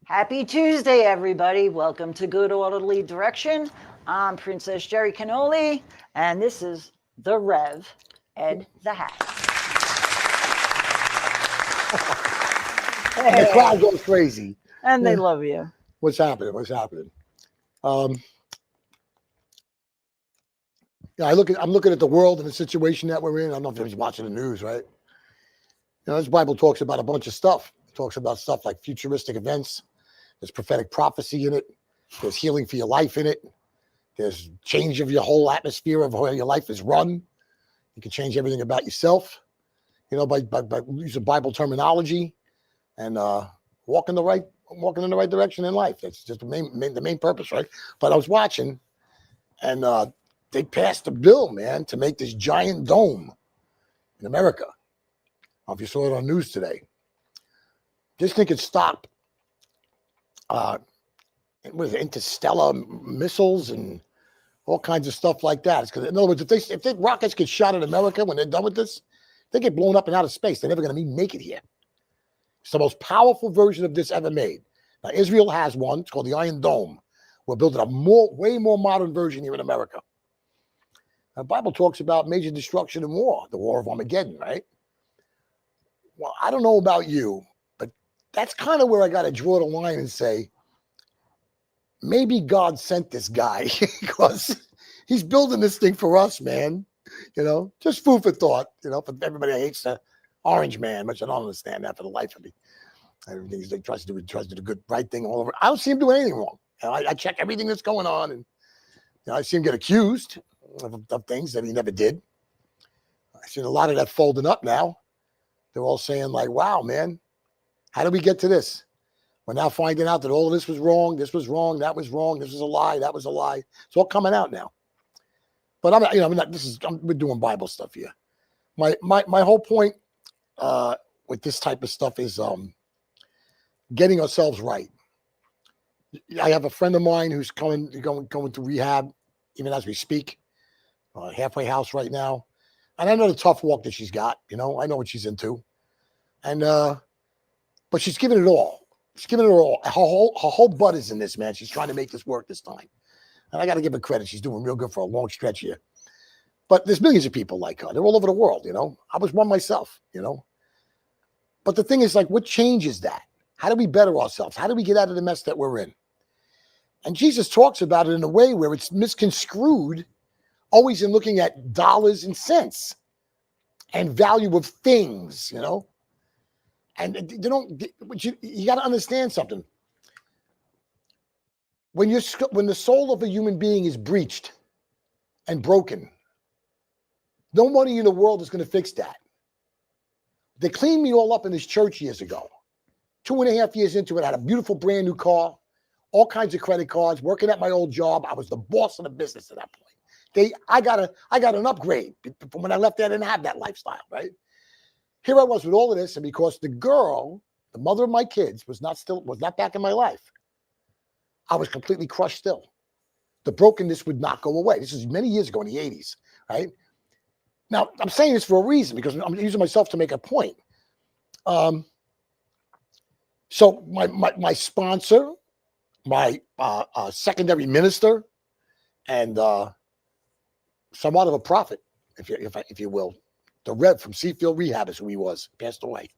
Happy Tuesday, everybody. Welcome to G.ood O.rderly D.irection. I'm Princess Jerry Cannoli, and this is the Rev Ed the Hat. And the crowd goes crazy. And they love you. What's happening? What's happening? I'm looking at the world and the situation that we're in. I don't know if everybody's watching the news, right? This Bible talks about a bunch of stuff. It talks about stuff like futuristic events. There's prophetic prophecy in it. There's healing for your life in it. There's change of your whole atmosphere of how your life is run. You can change everything about yourself, by using Bible terminology and walking in the right direction in life. That's just the main purpose, right? But I was watching, and they passed a bill, man, to make this giant dome in America. I don't know if you saw it on news today. This thing could stop interstellar missiles and all kinds of stuff like that. It's because, in other words, if they rockets get shot at America when they're done with this, they get blown up in outer space. They're never going to make it here. It's the most powerful version of this ever made. Now, Israel has one. It's called the Iron Dome. We're building a way more modern version here in America. The Bible talks about major destruction and war, the war of Armageddon, right? Well, I don't know about you, but that's kind of where I got to draw the line and say, maybe God sent this guy because he's building this thing for us, man. Just food for thought, for everybody that hates the orange man, which I don't understand that for the life of me. Everything he tries to do the good, right thing all over. I don't see him doing anything wrong. I check everything that's going on, and I see him get accused of things that he never did. I seen a lot of that folding up now. They're all saying like, wow, man, how did we get to this? We're now finding out that all of this was wrong, that was wrong, this was a lie, that was a lie. It's all coming out now. But we're doing Bible stuff here. My whole point with this type of stuff is getting ourselves right. I have a friend of mine who's going to rehab, even as we speak, halfway house right now. And I know the tough walk that she's got, I know what she's into. And, but she's giving it all. She's giving it all. Her whole butt is in this, man. She's trying to make this work this time. And I got to give her credit. She's doing real good for a long stretch here. But there's millions of people like her. They're all over the world, I was one myself, But the thing is, like, what changes that? How do we better ourselves? How do we get out of the mess that we're in? And Jesus talks about it in a way where it's misconstrued, always in looking at dollars and cents and value of things, And you got to understand something. When the soul of a human being is breached and broken, no money in the world is going to fix that. They cleaned me all up in this church years ago. 2.5 years into it, I had a beautiful brand new car, all kinds of credit cards, working at my old job. I was the boss of the business at that point. I got an upgrade. From when I left there, I didn't have that lifestyle, right? Here I was with all of this, and because the girl, the mother of my kids, was not back in my life, I was completely crushed still. The brokenness would not go away. This is many years ago in the 80s, right? Now, I'm saying this for a reason, because I'm using myself to make a point. So my sponsor, my secondary minister, and somewhat of a prophet, if you will, the Rev from Seafield Rehab is who he was, passed away.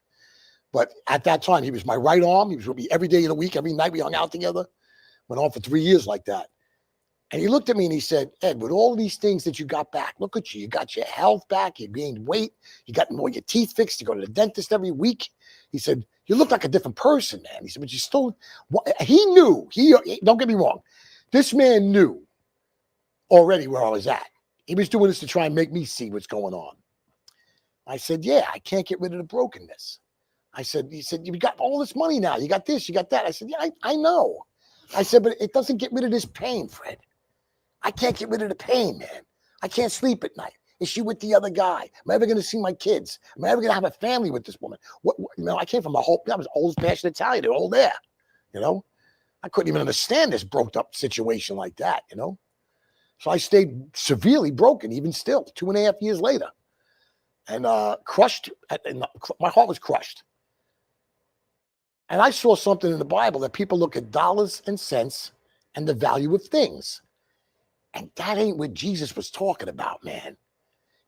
But at that time, he was my right arm. He was with me every day of the week, every night we hung out together. Went on for 3 years like that. And he looked at me and he said, Ed, with all these things that you got back, look at you. You got your health back. You gained weight. You got all your teeth fixed. You go to the dentist every week. He said, you look like a different person, man. He said, but you still, he knew. Don't get me wrong. This man knew already where I was at. He was doing this to try and make me see what's going on. I said, yeah, I can't get rid of the brokenness. He said, you got all this money now. You got this, you got that. I said, yeah, I know. I said, but it doesn't get rid of this pain, Fred. I can't get rid of the pain, man. I can't sleep at night. Is she with the other guy? Am I ever going to see my kids? Am I ever going to have a family with this woman? I came from I was old fashioned Italian. They're all there, I couldn't even understand this broke up situation like that, So I stayed severely broken, even still, 2.5 years later. And crushed. My heart was crushed. And I saw something in the Bible that people look at dollars and cents and the value of things. And that ain't what Jesus was talking about, man.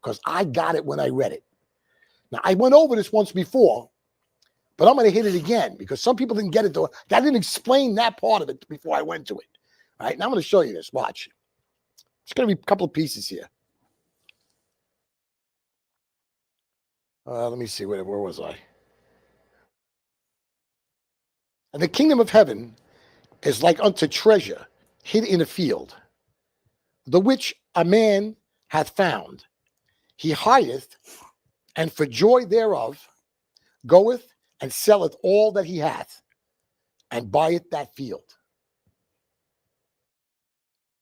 Because I got it when I read it. Now, I went over this once before, but I'm going to hit it again because some people didn't get it. I didn't explain that part of it before I went to it. All right, now I'm going to show you this. Watch. It's going to be a couple of pieces here. Let me see. Where was I? And the kingdom of heaven is like unto treasure hid in a field, the which a man hath found. He hideth, and for joy thereof goeth and selleth all that he hath, and buyeth that field.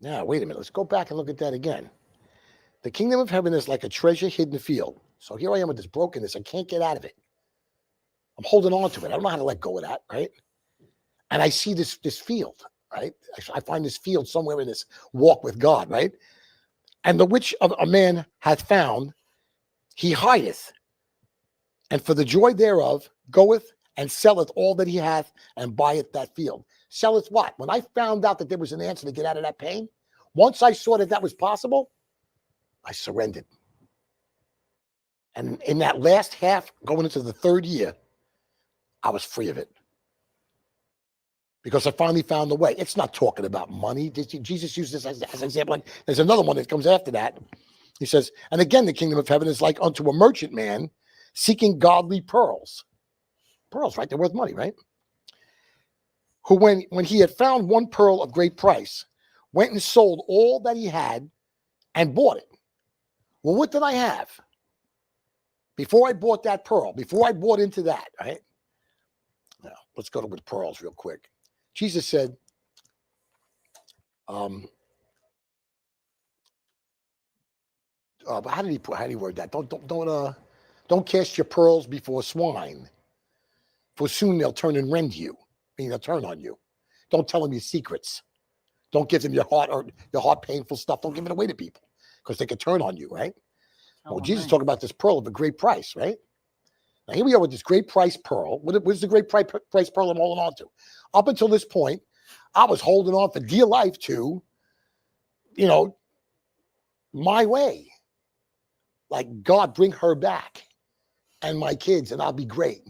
Now, wait a minute. Let's go back and look at that again. The kingdom of heaven is like a treasure hidden in a field. So here I am with this brokenness. I can't get out of it. I'm holding on to it. I don't know how to let go of that, right? And I see this field, right? I find this field somewhere in this walk with God, right? And the which of a man hath found, he hideth, and for the joy thereof goeth and selleth all that he hath, and buyeth that field. Selleth what? When I found out that there was an answer to get out of that pain, once I saw that was possible, I surrendered. And in that last half, going into the third year, I was free of it. Because I finally found the way. It's not talking about money. Jesus used this as an example. There's another one that comes after that. He says, and again, the kingdom of heaven is like unto a merchant man seeking godly pearls. Pearls, right? They're worth money, right? Who, when he had found one pearl of great price, went and sold all that he had and bought it. Well, what did I have before I bought that pearl? Before I bought into that, right? Now, let's go with pearls real quick. Jesus said, but how did he word that? Don't cast your pearls before swine, for soon they'll turn and rend you. Meaning they'll turn on you. Don't tell them your secrets. Don't give them your heart painful stuff. Don't give it away to people because they can turn on you, right? Oh, well, Jesus talked about this pearl of a great price, right? Now here we are with this great price pearl. What's the great price pearl I'm holding on to? Up until this point, I was holding on for dear life to, my way. Like, God, bring her back and my kids, and I'll be great.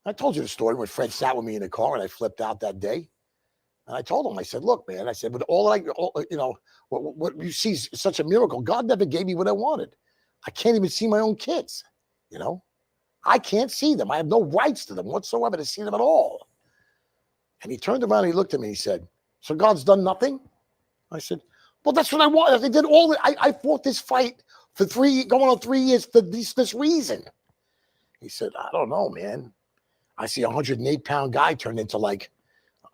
I told you the story when Fred sat with me in the car and I flipped out that day. And I told him, I said, look, man, I said, but what you see is such a miracle. God never gave me what I wanted. I can't even see my own kids, I can't see them. I have no rights to them whatsoever to see them at all. And he turned around and he looked at me and he said, so God's done nothing? I said, well, that's what I want. I did all that. I fought this fight for going on 3 years for this reason. He said, I don't know, man. I see a 108-pound guy turned into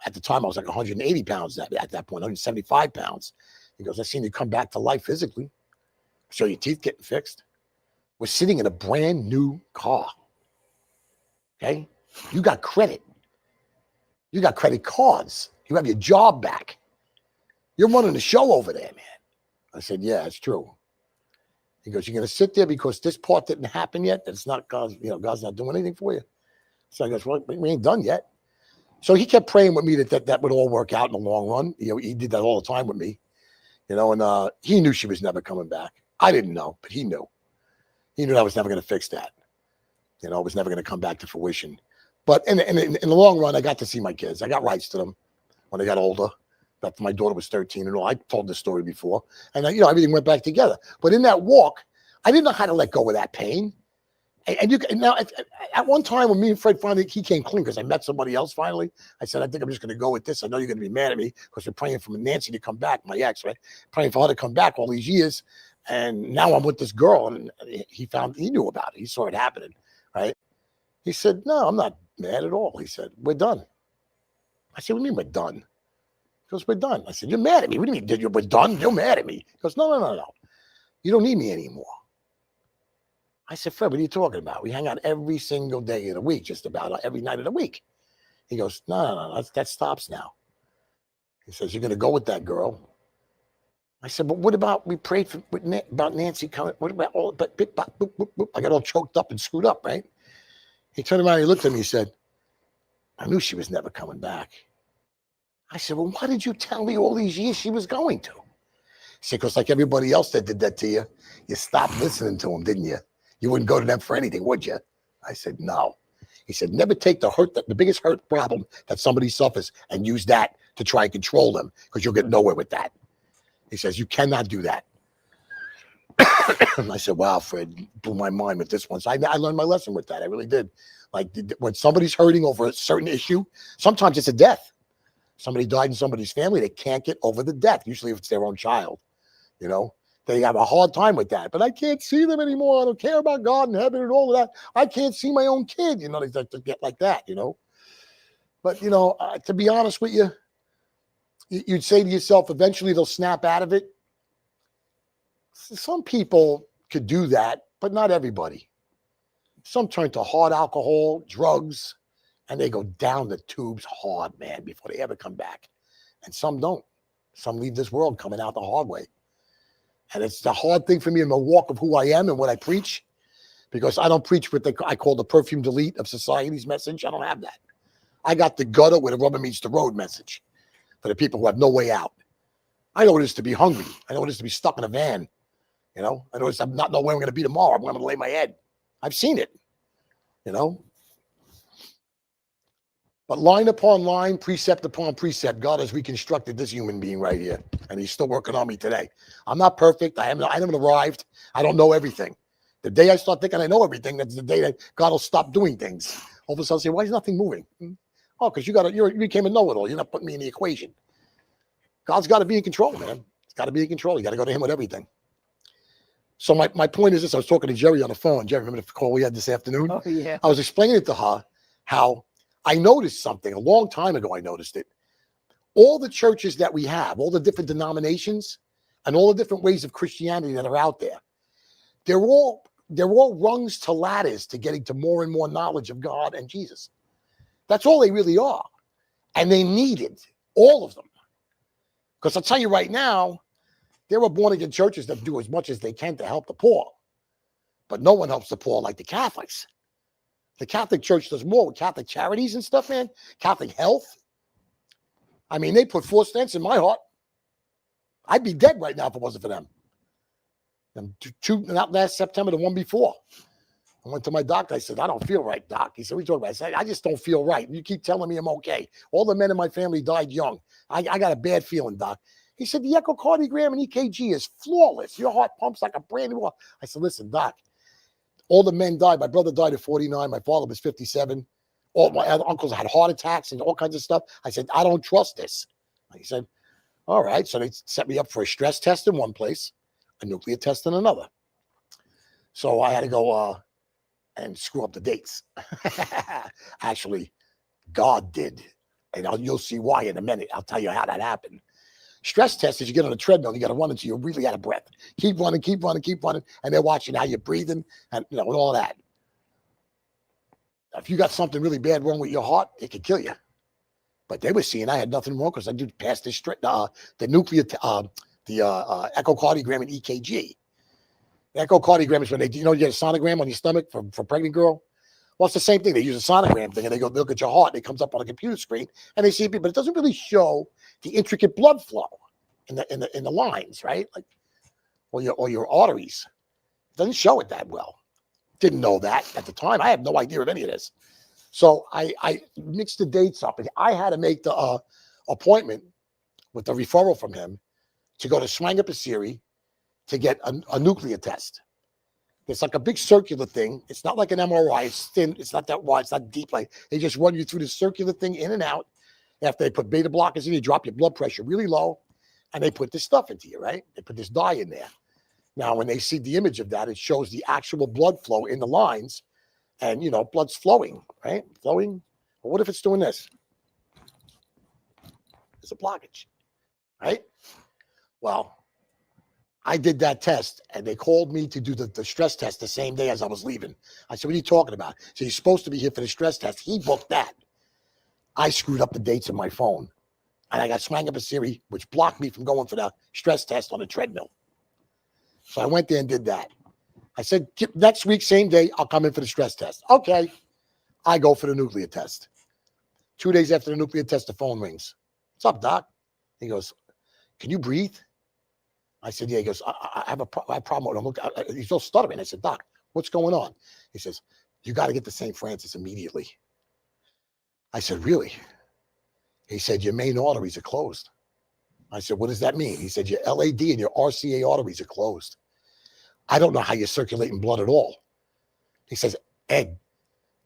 at the time I was like 180 pounds at that point, 175 pounds. He goes, I seen you come back to life physically. Show your teeth getting fixed. We're sitting in a brand new car. Okay? You got credit. You got credit cards. You have your job back. You're running the show over there, man. I said, yeah, it's true. He goes, you're going to sit there because this part didn't happen yet? That's not God's, God's not doing anything for you. So I goes, well, we ain't done yet. So he kept praying with me that would all work out in the long run. He did that all the time with me, and he knew she was never coming back. I didn't know, but he knew. He knew I was never going to fix that. It was never going to come back to fruition. But in the long run, I got to see my kids. I got rights to them when they got older. After my daughter was 13 and all. I told this story before. And, everything went back together. But in that walk, I didn't know how to let go of that pain. And now, at one time when me and Fred finally, he came clean because I met somebody else finally. I said, I think I'm just going to go with this. I know you're going to be mad at me because we're praying for Nancy to come back, my ex, right? Praying for her to come back all these years. And now I'm with this girl, and he knew about it. He saw it happening, right? He said, no, I'm not mad at all. He said, we're done. I said, what do you mean we're done? He goes, we're done. I said, you're mad at me. What do you mean we're done? You're mad at me. He goes, no. You don't need me anymore. I said, Fred, what are you talking about? We hang out every single day of the week, just about every night of the week. He goes, no, that stops now. He says, you're going to go with that girl. I said, but what about, we prayed about Nancy coming, what about all, but I got all choked up and screwed up, right? He turned around and he looked at me and he said, I knew she was never coming back. I said, well, why did you tell me all these years she was going to? He said, because like everybody else that did that to you, you stopped listening to them, didn't you? You wouldn't go to them for anything, would you? I said, no. He said, never take the biggest hurt problem that somebody suffers and use that to try and control them, because you'll get nowhere with that. He says, you cannot do that. I said, wow, Fred, blew my mind with this one. So I learned my lesson with that. I really did. Like, when somebody's hurting over a certain issue, sometimes it's a death. Somebody died in somebody's family, they can't get over the death. Usually if it's their own child, you know, they have a hard time with that. But I can't see them anymore. I don't care about God and heaven and all of that. I can't see my own kid, you know, they start to get like that, you know. But, you know, to be honest with you, you'd say to yourself, eventually they'll snap out of it. Some people could do that, but not everybody. Some turn to hard alcohol, drugs, and they go down the tubes hard, man, before they ever come back. And some don't. Some leave this world coming out the hard way. And it's the hard thing for me in the walk of who I am and what I preach, because I don't preach what I call the perfume delete of society's message. I don't have that. I got the gutter where the rubber meets the road message for the people who have no way out. I know what it is to be hungry. I know what it is to be stuck in a van. You know, I know it's I'm not know where I'm going to be tomorrow. I'm going to lay my head. I've seen it, you know. But line upon line, precept upon precept, God has reconstructed this human being right here. And he's still working on me today. I'm not perfect. I haven't arrived. I don't know everything. The day I start thinking I know everything, that's the day that God will stop doing things. All of a sudden, I'll say, why is nothing moving? Oh, because you became a know-it-all. You're not putting me in the equation. God's got to be in control, man. He's got to be in control. You got to go to him with everything. So my point is this. I was talking to Jerry on the phone. Jerry, remember the call we had this afternoon? Oh, yeah. I was explaining it to her how I noticed something a long time ago. I noticed it. All the churches that we have, all the different denominations, and all the different ways of Christianity that are out there, they're all rungs to ladders to getting to more and more knowledge of God and Jesus. That's all they really are. And they need it, all of them. Because I'll tell you right now, there are born-again churches that do as much as they can to help the poor. But no one helps the poor like the Catholics. The Catholic Church does more with Catholic charities and stuff, man. Catholic health. I mean, they put 4 stents in my heart. I'd be dead right now if it wasn't for them. And not last September, the one before. I went to my doctor. I said, I don't feel right, doc. He said, what are you talking about? I said, I just don't feel right. You keep telling me I'm okay. All the men in my family died young. I got a bad feeling, doc. He said, the echocardiogram and EKG is flawless. Your heart pumps like a brand new heart. I said, listen, doc, all the men died. My brother died at 49. My father was 57. All my other uncles had heart attacks and all kinds of stuff. I said, I don't trust this. He said, all right. So they set me up for a stress test in one place, a nuclear test in another. So I had to go and screw up the dates. Actually, God did. And you'll see why in a minute. I'll tell you how that happened. Stress test is you get on a treadmill, you got to run until you're really out of breath. Keep running, and they're watching how you're breathing and and all that. If you got something really bad wrong with your heart, it could kill you. But they were seeing I had nothing wrong because I did pass the echocardiogram and EKG. The echocardiogram is when they, you get a sonogram on your stomach for pregnant girl. Well, it's the same thing. They use a sonogram thing and they go look at your heart. And it comes up on a computer screen and they see people, but it doesn't really show the intricate blood flow in the lines, right? Like, or your arteries. It doesn't show it that well. Didn't know that at the time. I have no idea of any of this. So I mixed the dates up and I had to make the appointment with the referral from him to go to Swangapasiri to get a nuclear test. It's like a big circular thing. It's not like an MRI. It's thin. It's not that wide. It's not deep. Like they just run you through this circular thing in and out. After they put beta blockers in, you drop your blood pressure really low, and they put this stuff into you, right? They put this dye in there. Now, when they see the image of that, it shows the actual blood flow in the lines, and blood's flowing, right? Flowing. Well, what if it's doing this? It's a blockage, right? Well, I did that test, and they called me to do the stress test the same day as I was leaving. I said, what are you talking about? So you're supposed to be here for the stress test. He booked that. I screwed up the dates in my phone, and I got Swangapasiri, which blocked me from going for the stress test on the treadmill. So I went there and did that. I said, next week, same day, I'll come in for the stress test. Okay. I go for the nuclear test. 2 days after the nuclear test, the phone rings. What's up, Doc? He goes, can you breathe? I said, yeah. He goes, I have a problem. He's still stuttering. I said, Doc, what's going on? He says, you got to get to St. Francis immediately. I said, really? He said, your main arteries are closed. I said, what does that mean? He said, your LAD and your RCA arteries are closed. I don't know how you're circulating blood at all. He says, Ed,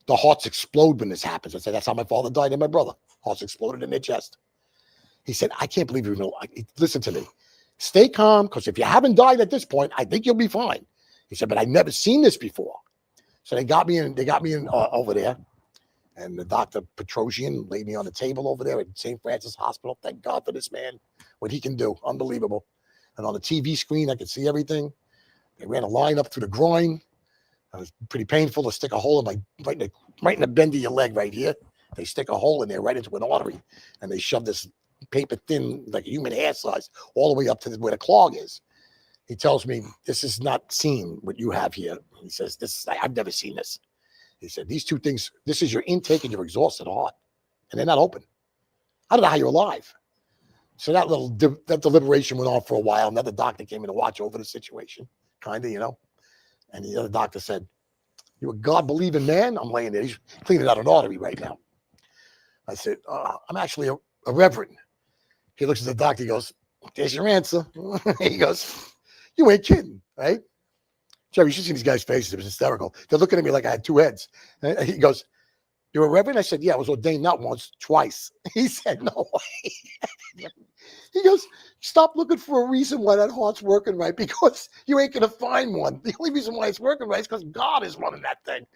the hearts explode when this happens. I said, that's how my father died and my brother. Hearts exploded in their chest. He said, I can't believe you know. Listen to me. Stay calm, because if you haven't died at this point, I think you'll be fine. He said, but I've never seen this before. So they got me in over there. And the Dr. Petrosian laid me on the table over there at St. Francis Hospital. Thank God for this man, what he can do. Unbelievable. And on the TV screen, I could see everything. They ran a line up through the groin. It was pretty painful to stick a hole in my right in the bend of your leg right here. They stick a hole in there right into an artery, and they shove this paper thin, like a human hair size, all the way up to where the clog is. He tells me, this is not seen what you have here. He says, I've never seen this. He said, these two things, this is your intake and your exhausted heart, and they're not open. I don't know how you're alive. So that deliberation went on for a while. Another doctor came in to watch over the situation, kind of, you know. And the other doctor said, you a God-believing man? I'm laying there. He's cleaning out an artery right now. I said, I'm actually a reverend. He looks at the doctor. He goes, there's your answer. He goes, you ain't kidding, right? Jerry, you should see these guys' faces. It was hysterical. They're looking at me like I had two heads. And he goes, you're a reverend? I said, yeah, I was ordained not once, twice. He said, no way. He goes, stop looking for a reason why that heart's working right, because you ain't going to find one. The only reason why it's working right is because God is running that thing.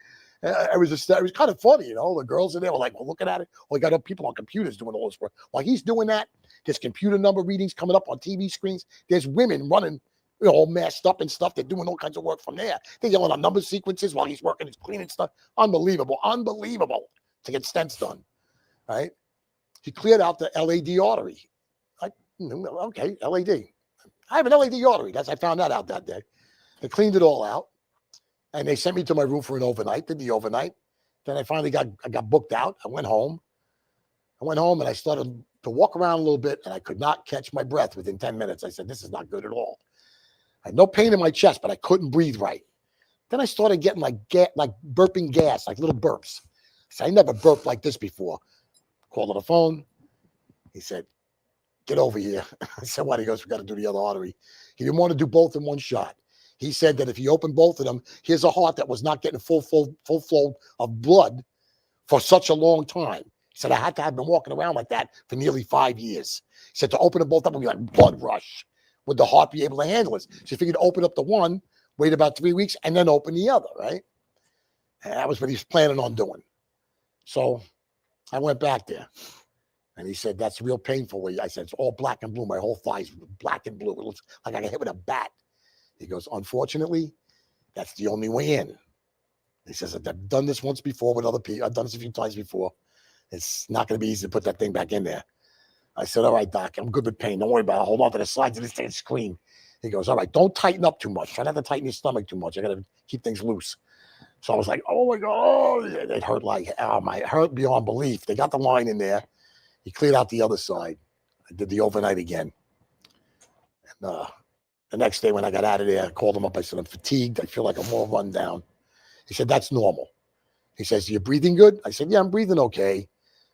It was kind of funny, you know. The girls in there were like, well, looking at it. Well, you got people on computers doing all this work. While he's doing that, there's computer number readings coming up on TV screens. There's women running, you know, all masked up and stuff. They're doing all kinds of work from there. They're yelling on number sequences while he's working, he's cleaning stuff. Unbelievable to get stents done, right? He cleared out the LAD artery. Okay, LAD. I have an LAD artery. I found that out that day. They cleaned it all out, and they sent me to my room for an overnight. Did the overnight. Then I finally got booked out. I went home and I started to walk around a little bit, and I could not catch my breath within 10 minutes. I said, this is not good at all. I had no pain in my chest, but I couldn't breathe right. Then I started getting like burping gas, like little burps. I never burped like this before. Called on the phone. He said, get over here. I said, what? He goes, we got to do the other artery. He didn't want to do both in one shot. He said that if he opened both of them, here's a heart that was not getting full flow of blood for such a long time. He said, I had to have been walking around like that for nearly 5 years. He said, to open them both up would be like blood rush. Would the heart be able to handle it? So he figured open up the one, wait about 3 weeks, and then open the other, right? And that was what he was planning on doing. So I went back there. And he said, that's real painful. I said, it's all black and blue. My whole thigh's black and blue. It looks like I got hit with a bat. He goes, unfortunately, that's the only way in. He says, I've done this once before with other people. I've done this a few times before. It's not going to be easy to put that thing back in there. I said, all right, Doc, I'm good with pain. Don't worry about it. Hold on to the sides of this thing screen. He goes, all right, don't tighten up too much. Try not to tighten your stomach too much. I got to keep things loose. So I was like, oh, my God. It hurt it hurt beyond belief. They got the line in there. He cleared out the other side. I did the overnight again. And the next day when I got out of there, I called him up. I said, I'm fatigued. I feel like I'm all run down. He said, that's normal. He says, you're breathing good? I said, yeah, I'm breathing okay.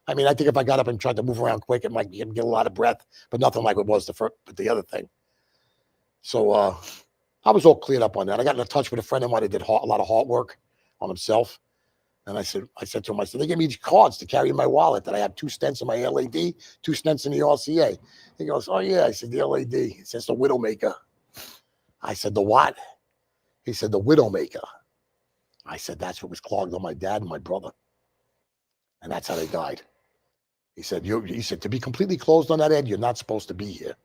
I mean, I think if I got up and tried to move around quick, it might get a lot of breath, but nothing like it was the other thing. So I was all cleared up on that. I got in touch with a friend of mine that did a lot of heart work on himself. And I said to him, they gave me these cards to carry in my wallet that I have 2 stents in my LAD, 2 stents in the RCA. He goes, oh, yeah. I said, the LAD. He says, the Widowmaker. I said, the what? He said, the Widowmaker. I said, that's what was clogged on my dad and my brother. And that's how they died. He said, to be completely closed on that, Ed, you're not supposed to be here.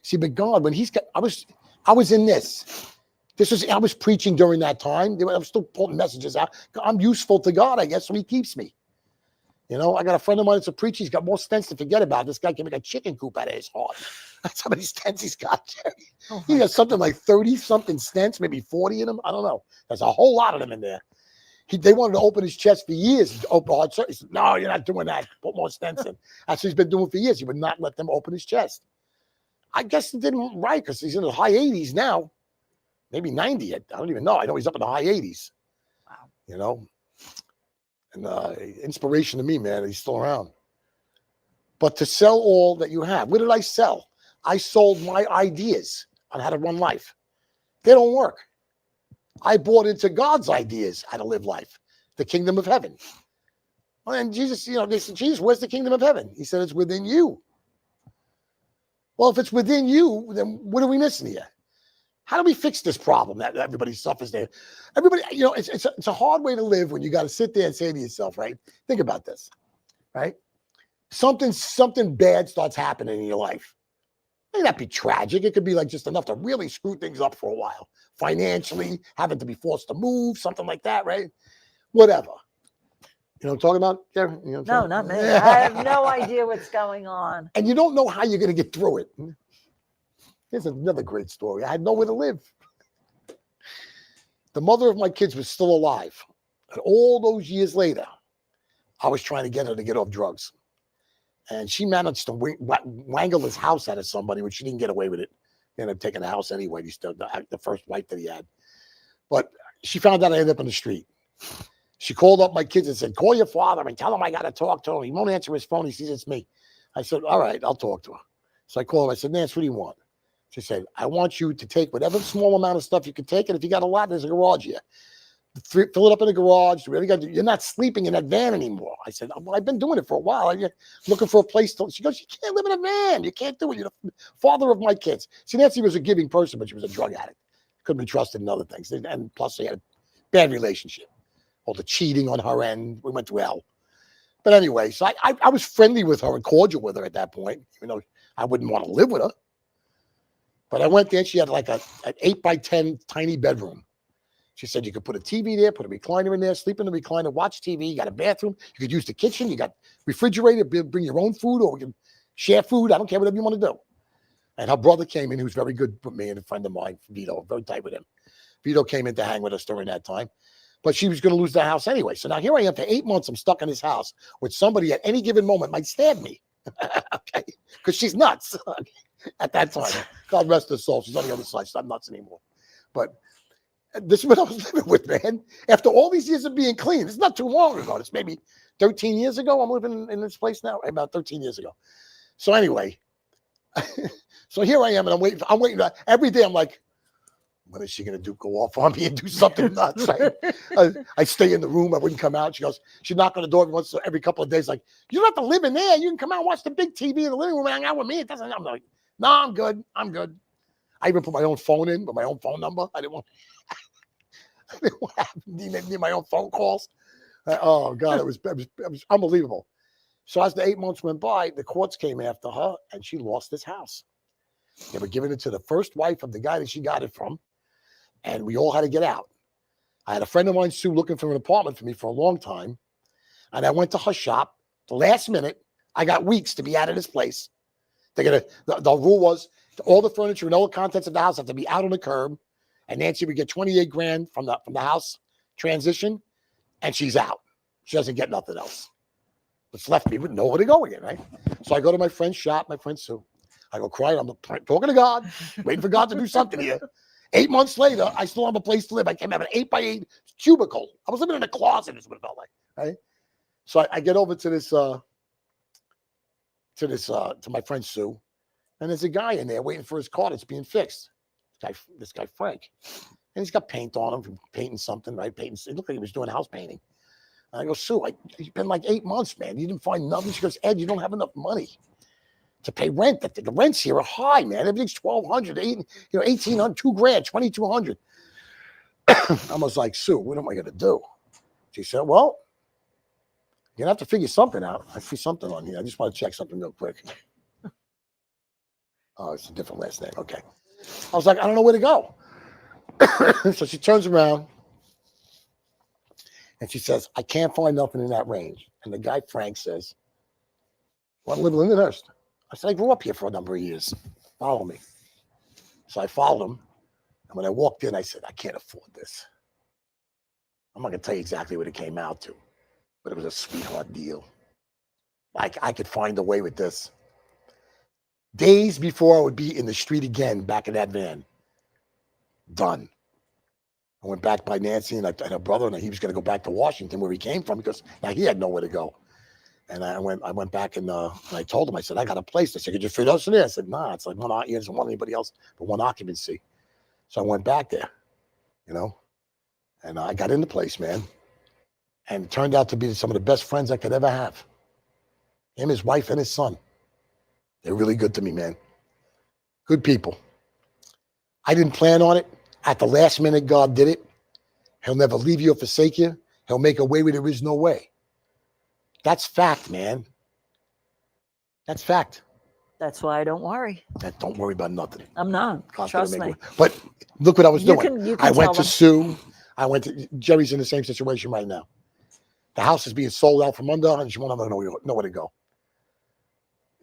See, but God, when I was in this. I was preaching during that time. I was still putting messages out. I'm useful to God, I guess, so he keeps me. You know, I got a friend of mine that's a preacher. He's got more stents to forget about. This guy can make a chicken coop out of his heart. That's how many stents he's got, Jerry. Oh, he has something like 30-something stents, maybe 40 of them. I don't know. There's a whole lot of them in there. They wanted to open his chest for years. Open heart surgery. He said, no, you're not doing that. Put more stents in. That's what he's been doing for years. He would not let them open his chest. I guess it didn't right because he's in the high 80s now. Maybe 90. I don't even know. I know he's up in the high 80s. Wow. You know? And inspiration to me, man. He's still around. But to sell all that you have, what did I sell? I sold my ideas on how to run life. They don't work. I bought into God's ideas how to live life, the kingdom of heaven. Well, and Jesus, they said, Jesus, where's the kingdom of heaven? He said, it's within you. Well, if it's within you, then what are we missing here? How do we fix this problem that everybody suffers there? Everybody, it's a hard way to live when you got to sit there and say to yourself, right? Think about this, right? Something bad starts happening in your life. It may not be tragic. It could be like just enough to really screw things up for a while. Financially, having to be forced to move, something like that, right? Whatever. You know what I'm talking about, Jerry? No, not me. I have no idea what's going on. And you don't know how you're going to get through it. Here's another great story. I had nowhere to live. The mother of my kids was still alive. And all those years later, I was trying to get her to get off drugs. And she managed to wangle his house out of somebody, which she didn't get away with it. They ended up taking the house anyway. He's still the first wife that he had. But she found out I ended up on the street. She called up my kids and said, call your father and tell him I got to talk to him. He won't answer his phone. He sees it's me. I said, all right, I'll talk to her. So I called him. I said, Nance, what do you want? She said, I want you to take whatever small amount of stuff you can take. And if you got a lot, there's a garage here. Fill it up in the garage. You're not sleeping in that van anymore. I said, well, I've been doing it for a while. I'm looking for a place to. She goes, you can't live in a van. You can't do it. You're the father of my kids. See, Nancy was a giving person, but she was a drug addict. Couldn't be trusted in other things. And plus, they had a bad relationship. All the cheating on her end. We went through hell. But anyway, so I was friendly with her and cordial with her at that point, even though I wouldn't want to live with her. But I went there. She had like an 8x10 tiny bedroom. She said you could put a TV there, put a recliner in there, sleep in the recliner, watch TV. You got a bathroom. You could use the kitchen. You got refrigerator, bring your own food, or we can share food. I don't care, whatever you want to do. And her brother came in, who's very good with me and a friend of mine, Vito, very tight with him. Vito came in to hang with us during that time. But she was going to lose the house anyway. So now here I am for 8 months. I'm stuck in this house with somebody at any given moment might stab me. Okay? Because she's nuts at that time. God rest her soul. She's on the other side. She's not nuts anymore. But this is what I was living with, man. After all these years of being clean, it's not too long ago. It's maybe 13 years ago. I'm living in this place now, about 13 years ago. So anyway, so here I am, and I'm waiting. Every day I'm like, when is she going to go off on me and do something nuts? I stay in the room. I wouldn't come out. She'd knock on the door every couple of days, like, you don't have to live in there. You can come out and watch the big TV in the living room and hang out with me. It doesn't. I'm like, no, I'm good. I'm good. I even put my own phone in with my own phone number. I didn't want need my own phone calls. Oh God, it was unbelievable. So as the 8 months went by, the courts came after her, and she lost this house. They were giving it to the first wife of the guy that she got it from, and we all had to get out. I had a friend of mine, Sue, looking for an apartment for me for a long time, and I went to her shop. The last minute, I got weeks to be out of this place. The rule was all the furniture and all the contents of the house have to be out on the curb. And Nancy would get 28 grand from the house transition, and she's out. She doesn't get nothing else. What's left me with nowhere to go again, right? So I go to my friend's shop, my friend Sue. I go crying. I'm talking to God, waiting for God to do something here. 8 months later, I still have a place to live. I came out of an 8x8 cubicle. I was living in a closet, is what it felt like, right? So I get over to my friend Sue, and there's a guy in there waiting for his car that's being fixed. This guy Frank, and he's got paint on him from painting something, right? It looked like he was doing house painting. And I go, Sue, it's been like 8 months, man. You didn't find nothing. She goes, Ed, you don't have enough money to pay rent. The rents here are high, man. Everything's $1,200, $1,800, $2,000, $2,200. I was like, Sue, what am I gonna do? She said, well, you're gonna have to figure something out. I see something on here. I just want to check something real quick. Oh, it's a different last name. Okay. I was like, I don't know where to go. So she turns around and she says, I can't find nothing in that range. And the guy, Frank, says, want to live in Lindenhurst? I said, I grew up here for a number of years. Follow me. So I followed him. And when I walked in, I said, I can't afford this. I'm not going to tell you exactly what it came out to, but it was a sweetheart deal. I could find a way with this. Days before I would be in the street again, back in that van. Done. I went back by Nancy and her brother, and he was going to go back to Washington where he came from because now he had nowhere to go. And I went back and I told him, I said, I got a place. They said, could you fit us in there? I said, nah, it's like he doesn't want anybody else but one occupancy. So I went back there, and I got in the place, man. And it turned out to be some of the best friends I could ever have. Him, his wife, and his son. They're really good to me, man. Good people. I didn't plan on it. At the last minute, God did it. He'll never leave you or forsake you. He'll make a way where there is no way. That's fact, man. That's fact. That's why I don't worry. Don't worry about nothing. I'm not. God's Trust gonna me. make a way. But look what I was doing. You can I went to tell Sue. Jerry's in the same situation right now. The house is being sold out from under, and she won't have nowhere to go.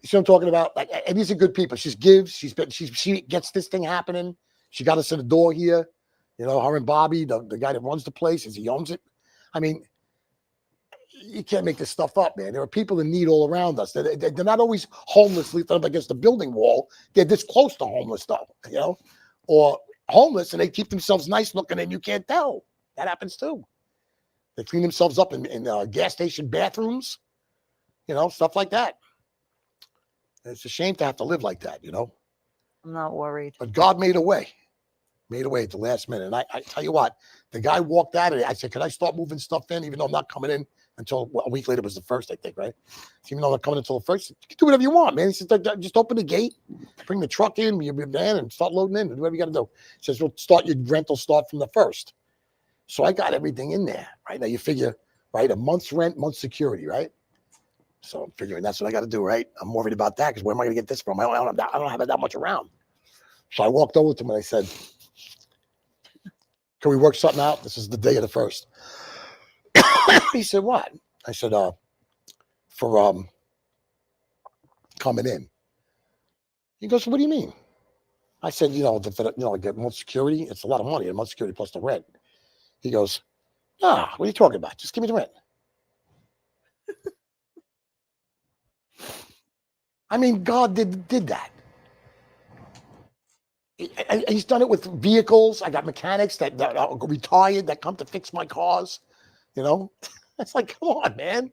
You see what I'm talking about? And these are good people. She gives. She gets this thing happening. She got us in the door here. Her and Bobby, the guy that runs the place, he owns it. I mean, you can't make this stuff up, man. There are people in need all around us. They're not always homeless, leaning up against the building wall. They're this close to homeless, though, or homeless, and they keep themselves nice looking, and you can't tell. That happens too. They clean themselves up in gas station bathrooms, stuff like that. And it's a shame to have to live like that, I'm not worried. But God made a way. Made a way at the last minute. And I tell you what, the guy walked out of it. I said, can I start moving stuff in, even though I'm not coming in until a week later was the first, I think, right? Even though I'm not coming until the first, you can do whatever you want, man. He said, just open the gate, bring the truck in, your van, and start loading in, whatever you got to do. He says, we'll start your rental start from the first. So I got everything in there, right? Now you figure, right, a month's rent, month's security, right? So I'm figuring that's what I got to do, right? I'm worried about that because where am I going to get this from? I don't have that much around. So I walked over to him and I said, can we work something out? This is the day of the first. He said, what? I said, for coming in. He goes, what do you mean? I said, get month security. It's a lot of money, a month security plus the rent. He goes, what are you talking about? Just give me the rent. I mean, God did that. He's done it with vehicles. I got mechanics that are retired that come to fix my cars. It's like, come on, man.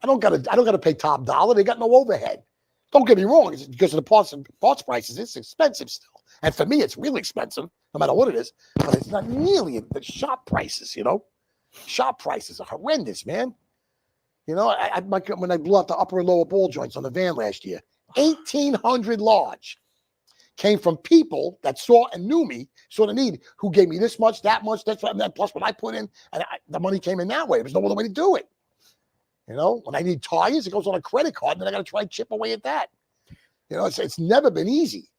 I don't gotta pay top dollar. They got no overhead. Don't get me wrong, it's because of the parts prices. It's expensive still, and for me, it's really expensive, no matter what it is. But it's not nearly the shop prices. Shop prices are horrendous, man. When I blew out the upper and lower ball joints on the van last year, 1,800 large. Came from people that saw and knew me, saw the need, who gave me this much, that much, that's what, plus what I put in, and the money came in that way. There's no other way to do it. When I need tires, it goes on a credit card, and then I got to try and chip away at that. It's never been easy,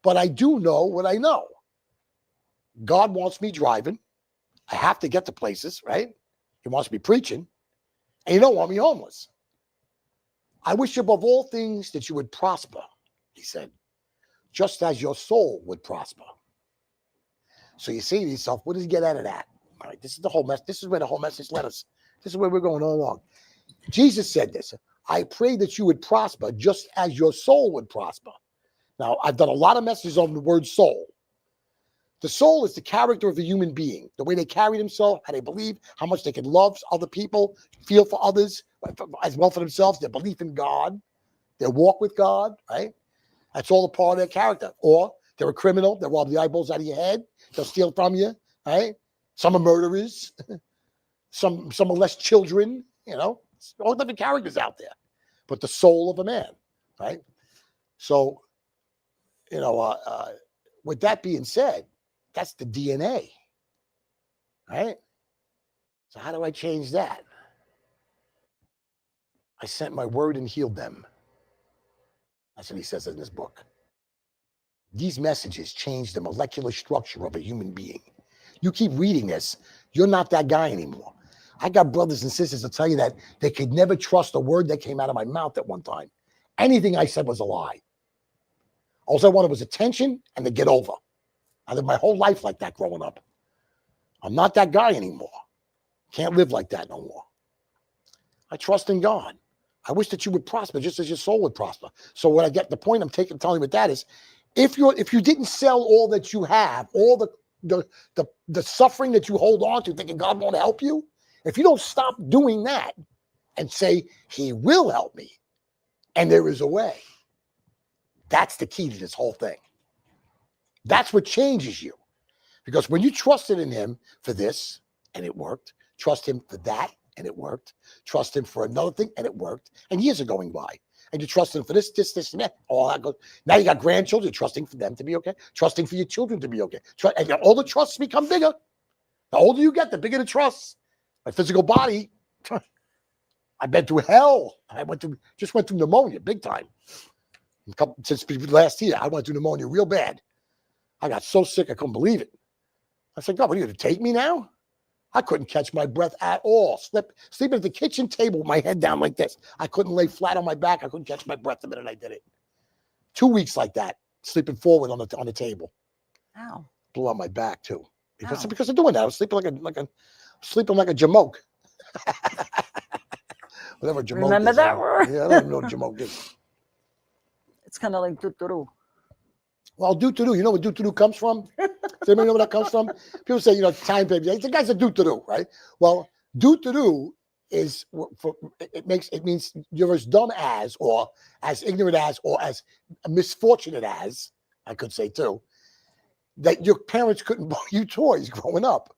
but I do know what I know. God wants me driving. I have to get to places, right? He wants me preaching, and He don't want me homeless. I wish above all things that you would prosper, He said, just as your soul would prosper. So you say to yourself, what does He get out of that? All right, this is the whole mess. This is where the whole message led us. This is where we're going all along. Jesus said this, I pray that you would prosper just as your soul would prosper. Now, I've done a lot of messages on the word soul. The soul is the character of a human being, the way they carry themselves, how they believe, how much they can love other people, feel for others, as well for themselves, their belief in God, their walk with God, right? That's all a part of their character. Or they're a criminal. They'll rob the eyeballs out of your head. They'll steal from you, right? Some are murderers. Some molest children, all different characters out there. But the soul of a man, right? So, with that being said, that's the DNA, right? So how do I change that? I sent my word and healed them. That's what He says in this book. These messages change the molecular structure of a human being. You keep reading this, you're not that guy anymore. I got brothers and sisters to tell you that they could never trust a word that came out of my mouth at one time. Anything I said was a lie. All I wanted was attention and to get over. I lived my whole life like that growing up. I'm not that guy anymore. Can't live like that no more. I trust in God. I wish that you would prosper just as your soul would prosper. So what I get, the point I'm telling you with that is, if you didn't sell all that you have, all the suffering that you hold on to, thinking God won't help you, if you don't stop doing that and say, he will help me, and there is a way, that's the key to this whole thing. That's what changes you. Because when you trusted in him for this, and it worked, trust him for that, and it worked, trust him for another thing, and it worked, and years are going by, and you trust him for this, and that, all that goes. Now you got grandchildren, trusting for them to be okay, trusting for your children to be okay. And all the trusts become bigger. The older you get, the bigger the trusts. My physical body, I've been through hell. Just went through pneumonia, big time. Since last year, I went through pneumonia real bad. I got so sick, I couldn't believe it. I said, God, what are you going to take me now? I couldn't catch my breath at all. Sleeping at the kitchen table with my head down like this. I couldn't lay flat on my back. I couldn't catch my breath the minute I did it. 2 weeks like that, sleeping forward on the table. Ow. Blew on my back too. Because of doing that. I was sleeping like a jamoke. Whatever jamoke Remember is. that word? Yeah, I don't even know what jamoke is. It's kind of like do-do-do. Well, do-to-do, you know where do-to-do comes from? Does anybody know where that comes from? People say, time paper. The guy's a do-to-do, right? Well, do-to-do is, it means you're as dumb as, or as ignorant as, or as misfortunate as, I could say too, that your parents couldn't buy you toys growing up.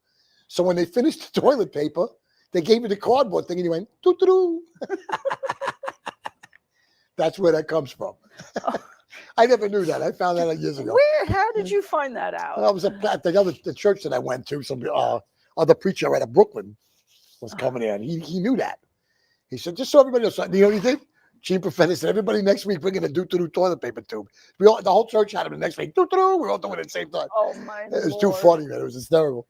So when they finished the toilet paper, they gave you the cardboard thing and you went, do-to-do. That's where that comes from. I never knew that. I found that years ago. How did you find that out? I was at the church that I went to. Some other preacher out of Brooklyn was coming in. He knew that. He said, just so everybody knows, you know what he did? Chief Prophet said, everybody next week, we're going to do toilet paper tube. The whole church had them the next week. We're all doing it at the same time. Oh, my It was Lord. too funny, man. It was hysterical.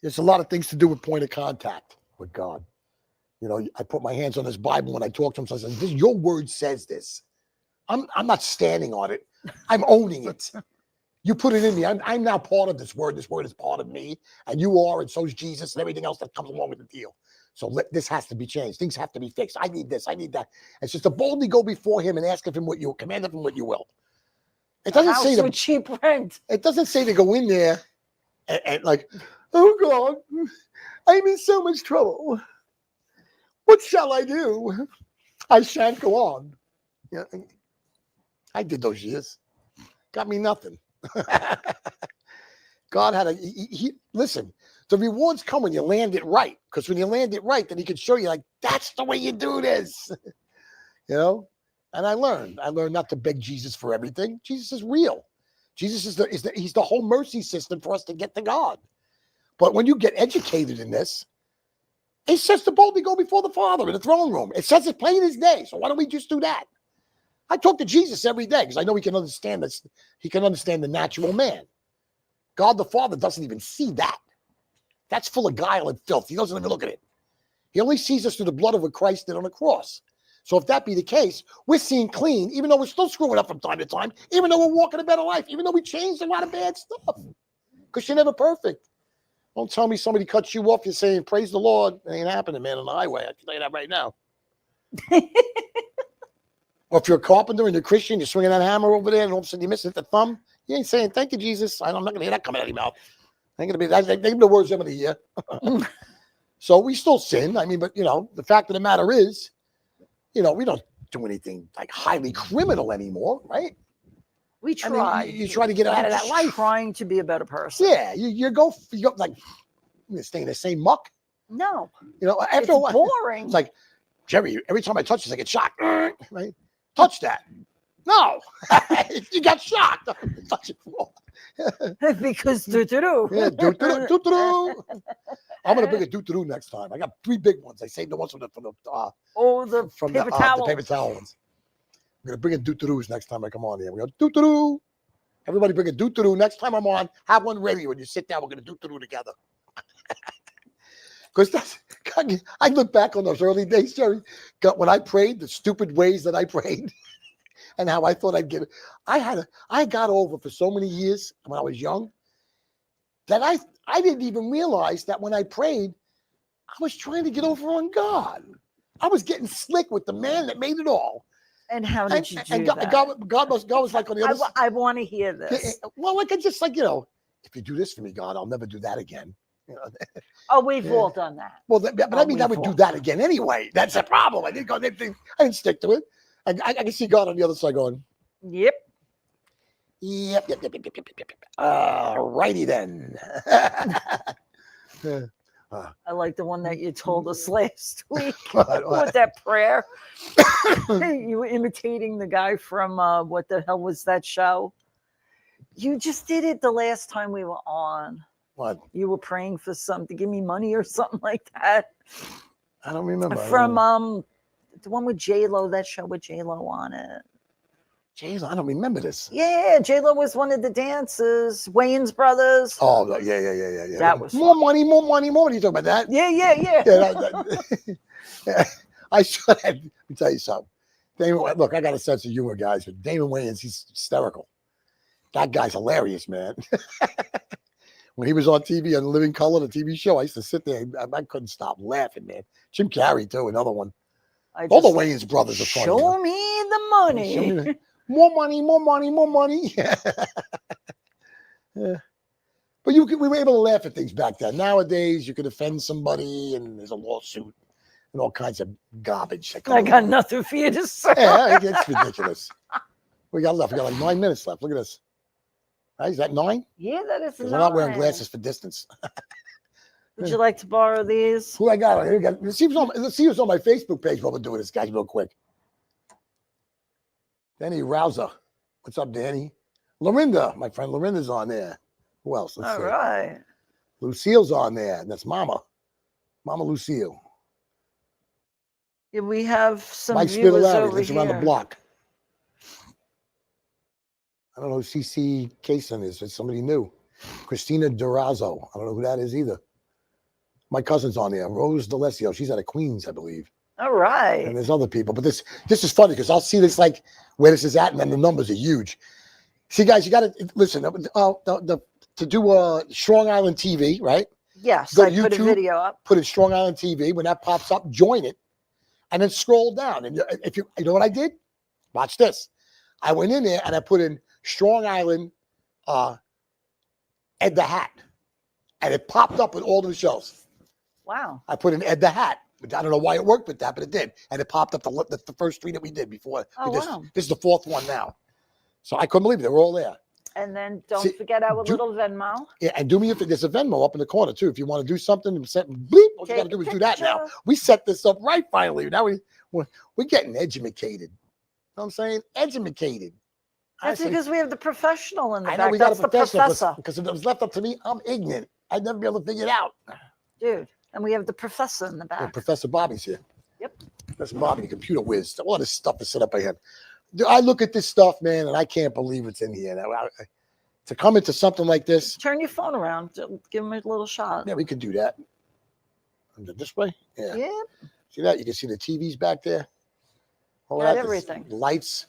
There's a lot of things to do with point of contact with God. I put my hands on this Bible when I talk to him. So I said, your word says this. I'm not standing on it. I'm owning it. You put it in me. I'm now part of this word. This word is part of me. And you are, and so is Jesus and everything else that comes along with the deal. So this has to be changed. Things have to be fixed. I need this. I need that. It's just to boldly go before him and ask of him what you command of him what you will. It doesn't say with cheap rent. It doesn't say to go in there and like, oh God, I'm in so much trouble. What shall I do? I shan't go on. I did those years. Got me nothing. God had listen, the rewards come when you land it right. Because when you land it right, then he can show you, like, that's the way you do this. And I learned not to beg Jesus for everything. Jesus is real. Jesus he's the whole mercy system for us to get to God. But when you get educated in this, it says to boldly go before the Father in the throne room. It says it plain as day. So why don't we just do that? I talk to Jesus every day because I know he can understand this. He can understand the natural man. God the Father doesn't even see that. That's full of guile and filth. He doesn't even look at it. He only sees us through the blood of what Christ did on the cross. So if that be the case, we're seeing clean, even though we're still screwing up from time to time, even though we're walking a better life, even though we changed a lot of bad stuff. Because you're never perfect. Don't tell me somebody cuts you off. You're saying, praise the Lord. It ain't happening, man, on the highway. I can tell you that right now. Or if you're a carpenter and you're Christian, you're swinging that hammer over there and all of a sudden you miss it the thumb. You ain't saying, thank you, Jesus. I'm not going to hear that coming out of your mouth. I ain't going to be the words I'm going to hear. So we still sin. I mean, but, the fact of the matter is, we don't do anything like highly criminal anymore, right? We try. I mean, you try to get out of that life. Trying to be a better person. Yeah, you go like, you stay in the same muck. No. After a while, boring. It's like, Jerry, every time I touch this, I get shocked. Right? Touch that. No. You got shocked. Touch it for. Because do-do-do. Yeah, do-do-do. I'm going to bring a do-do-do next time. I got 3 big ones. I saved the ones from the paper towel ones. I'm going to bring in do-do-doos next time I come on here. We go, do-do-do. Everybody bring a do-do-do. Next time I'm on, have one ready. When you sit down, we're going to do-do-do together. Because I look back on those early days, Jerry, when I prayed, the stupid ways that I prayed and how I thought I'd get it. I got over for so many years when I was young that I didn't even realize that when I prayed, I was trying to get over on God. I was getting slick with the man that made it all. And how did you do And that? God was like on the other side. I want to hear this. Well, like I just like, if you do this for me, God, I'll never do that again. Oh, we've Yeah. all done that. Well, but I mean, I would do that again anyway. That's the problem. I didn't go. I didn't stick to it. I can see God on the other side going, Yep. yep. Righty then. I like the one that you told us last week What? with that prayer. You were imitating the guy from what the hell was that show? You just did it the last time we were on. What? You were praying for something, give me money or something like that. I don't remember. From the one with J.Lo, that show with J.Lo on it. Jeez, I don't remember this. Yeah, J.Lo was one of the dancers. Wayans brothers. Oh, yeah. That was more fun. money, more money, more money. You talking about that? Yeah. Yeah, I should have. Let me tell you something. Look, I got a sense of humor, guys, but Damon Wayans, he's hysterical. That guy's hilarious, man. When he was on TV on Living Color, the TV show, I used to sit there. I couldn't stop laughing, man. Jim Carrey, too, another one. All the Wayans brothers are funny. Show me the money. Show me more money, more money, more money. Yeah. But we were able to laugh at things back then. Nowadays, you could offend somebody and there's a lawsuit and all kinds of garbage. I got nothing for you to say. Yeah, it's ridiculous. We got left. We got like 9 minutes left. Look at this. Right, is that 9? Yeah, that is 9. We're not wearing glasses for distance. Would you like to borrow these? Who I got? Let's see who's on my Facebook page while we're doing this, guys, real quick. Danny Rouser. What's up, Danny? Lorinda, my friend Lorinda's on there. Who else? Let's see. Right. Lucille's on there. And that's Mama Lucille. Yeah, we have some Mike viewers Spinelli over lives here. around the block. I don't know who CC Kaysen is. It's somebody new. Christina Durazzo. I don't know who that is either. My cousin's on there. Rose D'Alessio. She's out of Queens, I believe. All right. And there's other people. But this is funny because I'll see this like where this is at, and then the numbers are huge. See, guys, you got to listen. To do Strong Island TV, right? Yes, Go I to put a YouTube, video up. Put in Strong Island TV. When that pops up, join it, and then scroll down. And if you know what I did? Watch this. I went in there and I put in Strong Island Ed the Hat, and it popped up with all of the shows. Wow. I put in Ed the Hat. I don't know why it worked with that, but it did. And it popped up the first 3 that we did before. Oh, wow. This is the 4th one now. So I couldn't believe it. They were all there. And then don't forget our little Venmo. Yeah, and do me a favor. There's a Venmo up in the corner, too. If you want to do something, bleep, all you got to do is do that now. We set this up right finally. Now we're getting educated. You know what I'm saying? Educated. That's because we have the professional in the I back. know we got That's a the professional professor. because if it was left up to me, I'm ignorant. I'd never be able to figure it out. Dude, and we have the professor in the Yeah, back. Professor Bobby's here. Yep. Professor Bobby, the computer whiz. All this stuff is set up by him. I look at this stuff, man, and I can't believe it's in here. To come into something like this. Turn your phone around. Give him a little shot. Yeah, we could do that. This way? Yeah. Yeah. See that? You can see the TVs back there. All Got that. everything. Lights.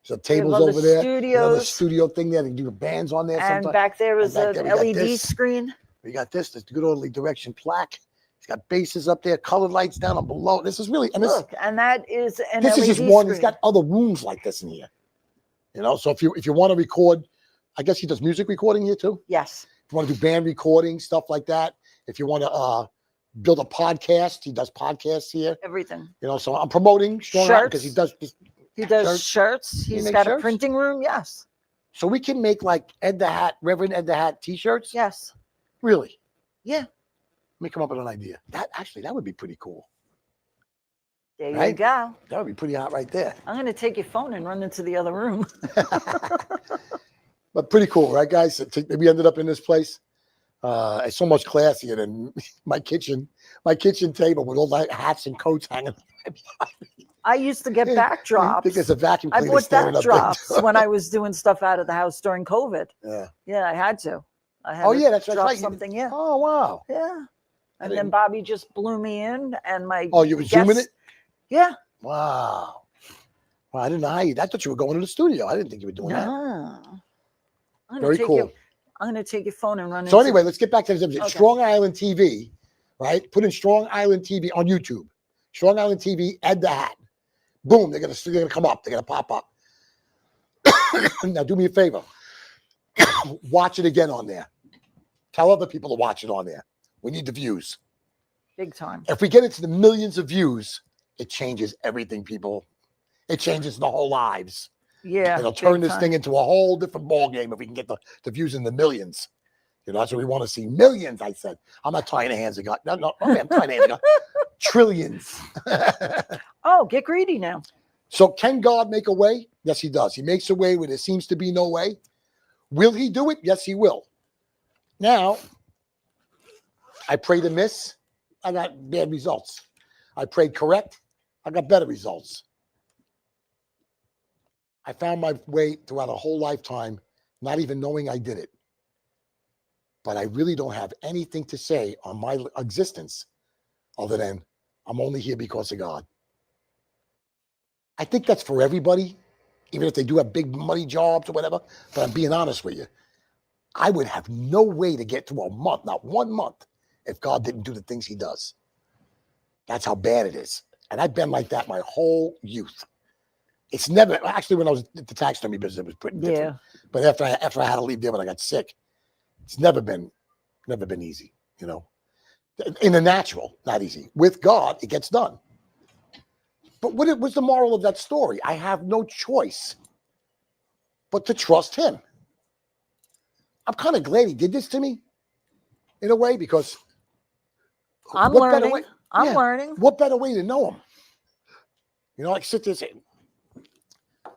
There's tables other over there. studios. Another studio thing there. They do bands on there. And sometimes. back there is And back an there we got LED this. screen. We got this. The Good Orderly Direction plaque. It's got bases up there, colored lights down and below. This is really, and Look, and that is an this LED is just one. screen. He's got other rooms like this in here. You know, so if you want to record, I guess he does music recording here too. Yes. If you want to do band recording, stuff like that. If you want to build a podcast, he does podcasts here. Everything. You know, so I'm promoting Strong Island because he does this. He does shirts. He's got a printing room. Yes. So we can make like Ed the Hat, Reverend Ed the Hat t-shirts. Yes. Really? Yeah. Let me come up with an idea. That would be pretty cool. There you Right? go. That would be pretty hot right there. I'm going to take your phone and run into the other room. But pretty cool, right, guys? We ended up in this place. It's so much classier than my kitchen table with all the hats and coats hanging. I used to get I backdrops. think there's a vacuum I cleaner bought standing up there. backdrops when I was doing stuff out of the house during COVID. Yeah. Yeah, I had to. I had Oh to yeah, that's drop right. something. Yeah. Oh wow. Yeah. I And then didn't- Bobby just blew me in, and my Oh, you were zooming it? Yeah. Wow. Well, I didn't know how you. I thought you were going to the studio. I didn't think you were doing that. No. I'm gonna Very take cool. your I'm going to take your phone and run So into anyway, let's get back to this. Okay. Strong Island TV, right? Put in Strong Island TV on YouTube. Strong Island TV, Ed the Hat. Boom, they're gonna come up. They're gonna pop up. Now do me a favor. Watch it again on there. Tell other people to watch it on there. We need the views. big time. If we get into the millions of views, it changes everything, people. It changes the whole lives. Yeah. It'll turn big this time. thing into a whole different ball game if we can get the views in the millions. You know, that's what we want to see. Millions, I said. I'm not tying the hands of God. No, okay, I'm tying the hands of God. Trillions. Oh, get greedy now. So can God make a way? Yes, he does. He makes a way where there seems to be no way. Will he do it? Yes, he will. Now, I prayed amiss. I got bad results. I prayed correct. I got better results. I found my way throughout a whole lifetime, not even knowing I did it. But I really don't have anything to say on my existence other than I'm only here because of God. I think that's for everybody, even if they do have big money jobs or whatever. But I'm being honest with you. I would have no way to get through a month, not 1 month, if God didn't do the things he does. That's how bad it is. And I've been like that my whole youth. It's never, actually, when I was at the taxidermy business, it was pretty different. But after I had to leave there when I got sick, it's never been easy, you know. In the natural, not easy. With God, it gets done. But what was the moral of that story? I have no choice but to trust him. I'm kind of glad he did this to me, in a way, because I'm what better learning. way? I'm learning. What better way to know him? You know, like sit there and say,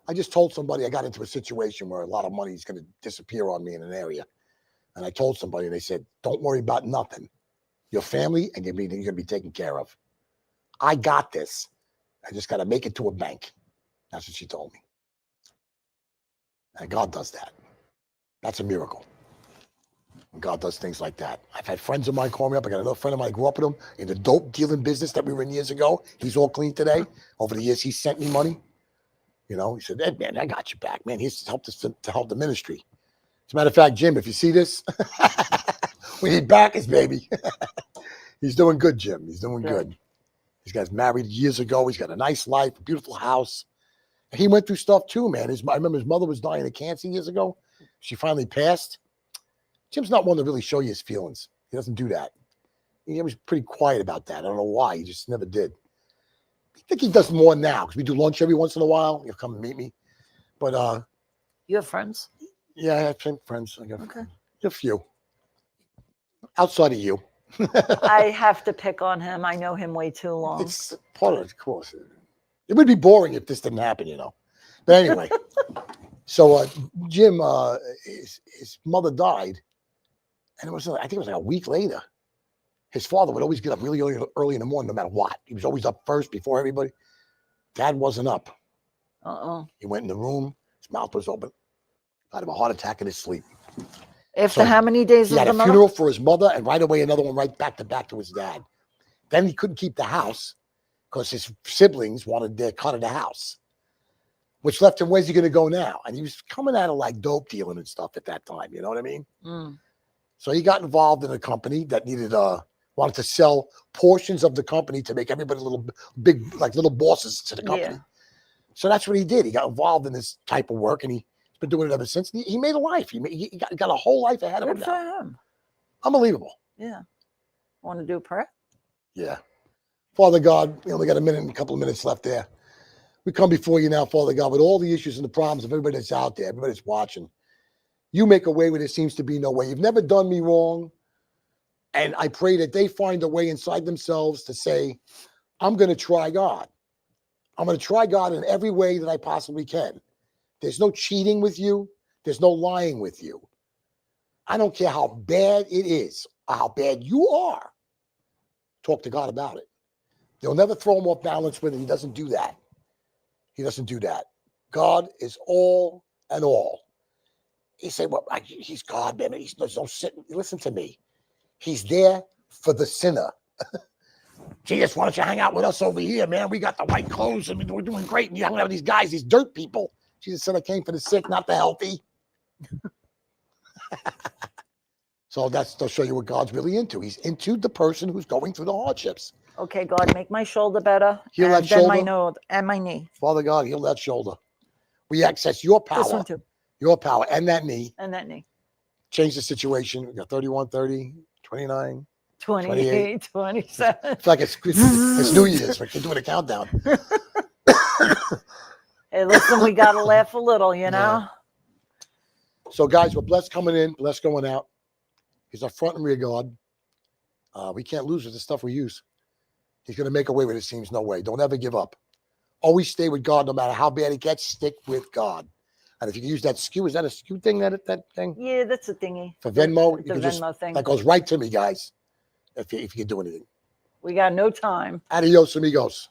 I just told somebody I got into a situation where a lot of money is going to disappear on me in an area. And I told somebody, they said, don't worry about nothing. Your family and you're going to be taken care of. I got this. I just got to make it to a bank. That's what she told me. And God does that. That's a miracle. And God does things like that. I've had friends of mine call me up. I got another friend of mine, I grew up with him in the dope dealing business that we were in years ago. He's all clean today. Over the years, he sent me money. You know, he said, Ed, man, I got you back, man. He's helped us to help the ministry. As a matter of fact, Jim, if you see this, we need backers, baby. He's doing good, Jim. He's doing good. He's got married years ago. He's got a nice life, a beautiful house. He went through stuff too, man. I remember his mother was dying of cancer years ago. She finally passed. Jim's not one to really show you his feelings. He doesn't do that. He was pretty quiet about that. I don't know why. He just never did. I think he does more now because we do lunch every once in a while. He'll come and meet me. But You have friends? yeah, I have some friends. I got Okay. a few. Outside of you. I have to pick on him. I know him way too long. It's part of the course. It would be boring if this didn't happen, you know. But anyway, so Jim, his mother died, and I think it was like a week later. His father would always get up really early in the morning, no matter what. He was always up first before everybody. Dad wasn't up. He went in the room. His mouth was open. Got him a heart attack in his sleep. After how many days He of had the a mother? funeral for his mother, and right away another one right back to his dad. Then he couldn't keep the house because his siblings wanted their cut of the house, which left him, where's he going to go now? And he was coming out of like dope dealing and stuff at that time. You know what I mean? So he got involved in a company that wanted to sell portions of the company to make everybody little bosses to the company. Yeah. So that's what he did. He got involved in this type of work, and he's been doing it ever since. He made a life. He got a whole life ahead of him Good for now. him. Unbelievable. Yeah. Want to do a prayer? Yeah. Father God, we only got a couple of minutes left there. We come before you now, Father God, with all the issues and the problems of everybody that's out there, everybody that's watching. You make a way where there seems to be no way. You've never done me wrong. And I pray that they find a way inside themselves to say, I'm going to try God. I'm going to try God in every way that I possibly can. There's no cheating with you. There's no lying with you. I don't care how bad it is, or how bad you are. Talk to God about it. You'll never throw him off balance with it. He doesn't do that. He doesn't do that. God is all and all. He said, well, he's God, man. He's no sitting. Listen to me. He's there for the sinner. Jesus, why don't you hang out with us over here, man? We got the white clothes and we're doing great. And you hang out with these guys, these dirt people. Jesus said, I came for the sick, not the healthy. So that'll show you what God's really into. He's into the person who's going through the hardships. Okay, God, make my shoulder better. Heal that and then my shoulder. nose and my knee. Father God, heal that shoulder. We access your This power, one too. your power, and that knee. And that knee. Change the situation. We got 31, 30, 29, 28, 27. It's like it's New Year's. We're doing a countdown. Hey, listen, we got to laugh a little, you know? Yeah. So, guys, we're blessed coming in, blessed going out. He's our front and rear guard. We can't lose with the stuff we use. He's going to make a way with it, seems no way. Don't ever give up. Always stay with God no matter how bad it gets. Stick with God. And if you can use that SKU, is that a SKU thing, that thing? Yeah, that's a thingy. For Venmo? The Venmo thing. That goes right to me, guys, if you can do anything. We got no time. Adios, amigos.